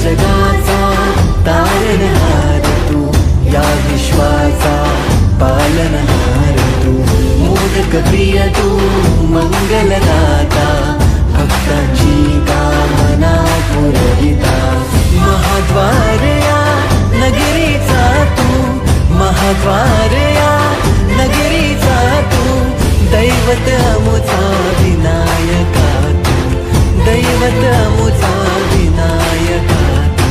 जगाचा तारणहार तू, या विश्वाचा पालनहार तू, मोदक प्रिय तू, मंगलदाता, भक्तांची कामना पुरविता, महाद्वार या नगरीचा तू, महाद्वार या नगरीचा तू, दैवत अमुचा विनायका तू, दैवत अमुचा विनायका तू,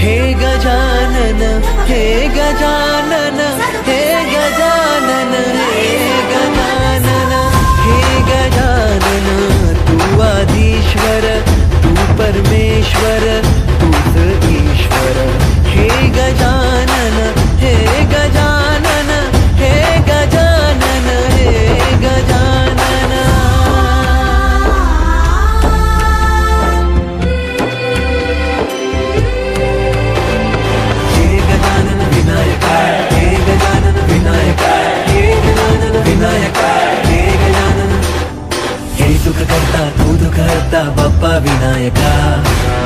हे गजानन, हे गजानन, हे गजानन, हे गजानन, हे गजानन, तू आदिश्वर, तू परमेश्वर, तूच ईश्वर, हे गजानन, हे गजानन, हे गजानन, हे गजानन. हे गजानन विनायका, हे गजानन विनायका, हे गजानन विनायका, हे गजानन. हे सुख करता तू दुःख हरता बाप्पा विनायका,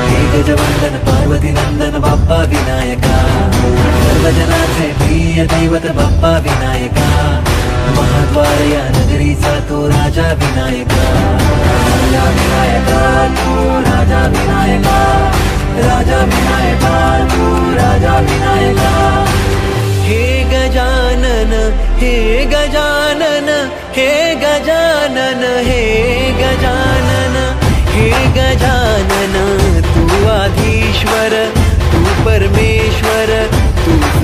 हे गजवंदन पार्वती नंदन बाप्पा विनायका, सर्वजनाचे प्रिय दैवत बाप्पा विनायका, महाद्वार या नगरीचा तो राजा विनायका, राजा विनायका तू, राजा विनायका, राजा विनायका तू, राजा विनायका. हे गजानन, हे गजानन, हे गजानन, हे गजानन, हे गजानन, तू आधीश्वर, तू परमेश्वर, तूच